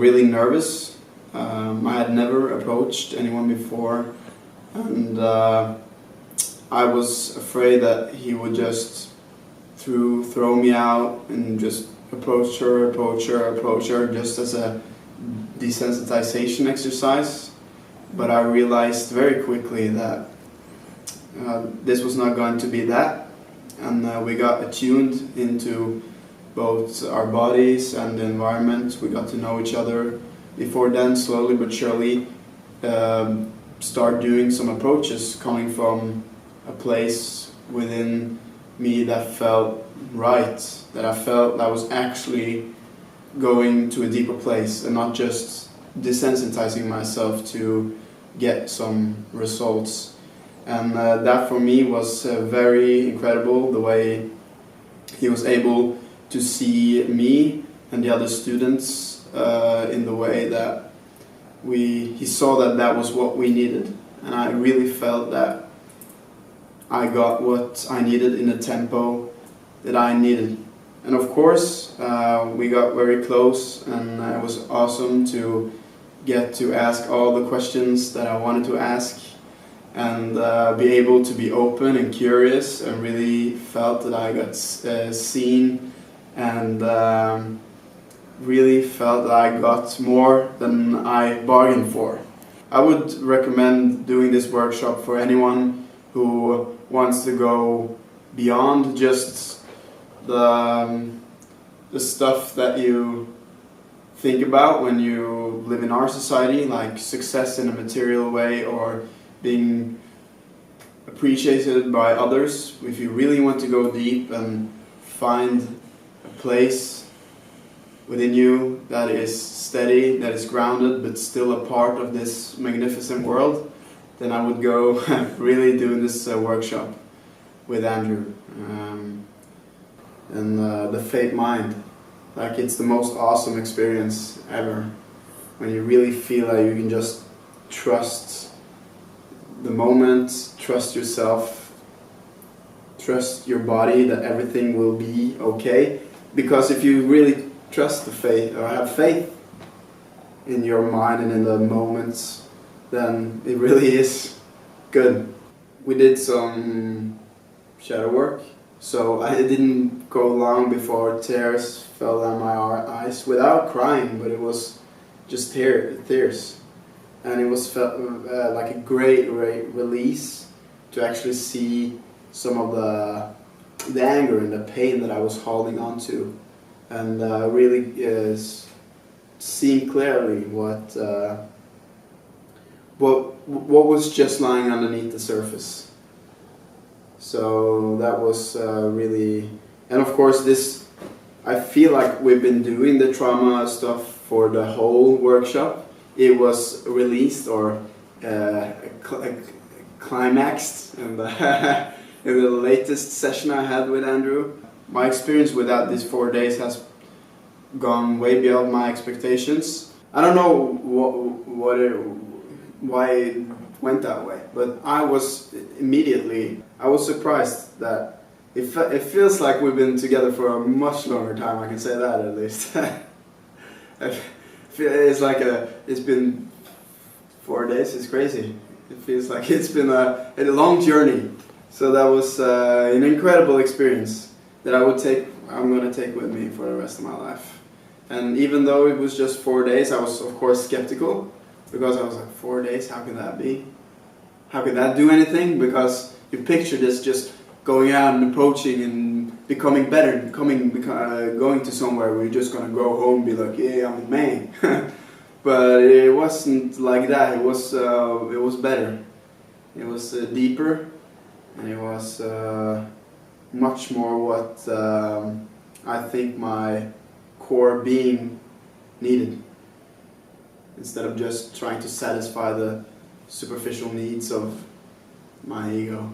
really nervous. I had never approached anyone before, and I was afraid that he would just throw me out and just approach her just as a desensitization exercise. But I realized very quickly that this was not going to be that, and we got attuned into both our bodies and the environment. We got to know each other. Before then, slowly but surely, start doing some approaches coming from a place within me that felt right, that I felt I was actually going to a deeper place and not just desensitizing myself to get some results. And that for me was very incredible, the way he was able to see me and the other students in the way that he saw that was what we needed. And I really felt that I got what I needed in the tempo that I needed. And of course, we got very close, and it was awesome to get to ask all the questions that I wanted to ask, and be able to be open and curious, and really felt that I got seen, and really felt that I got more than I bargained for. I would recommend doing this workshop for anyone who wants to go beyond just the stuff that you think about when you live in our society, like success in a material way or being appreciated by others. If you really want to go deep and find a place within you that is steady, that is grounded, but still a part of this magnificent world, then I would go really do this workshop with Andrew. And the Fate Mind. Like, it's the most awesome experience ever. When you really feel like you can just trust the moment, trust yourself, trust your body, that everything will be okay. Because if you really trust the faith, or have faith in your mind and in the moments, then it really is good. We did some shadow work, so I didn't go long before tears fell down my eyes, without crying, but it was just tears. And it was felt like a great release to actually see some of the anger and the pain that I was holding on to, and really seeing clearly what was just lying underneath the surface. So that was really, and of course I feel like we've been doing the trauma stuff for the whole workshop. It was released or climaxed in the latest session I had with Andrew. My experience with these 4 days has gone way beyond my expectations. I don't know why it went that way, but I was surprised that it feels like we've been together for a much longer time. I can say that at least. It's been 4 days. It's crazy. It feels like it's been a long journey. So that was an incredible experience that I'm going to take with me for the rest of my life. And even though it was just 4 days, I was of course skeptical, because I was like, 4 days, how can that be? How can that do anything? Because you picture this just going out and approaching and becoming better, going to somewhere where you're just going to go home and be like, yeah, I'm the man. But it wasn't like that. It was better. It was deeper, and it was much more what I think my core being needed, instead of just trying to satisfy the superficial needs of my ego.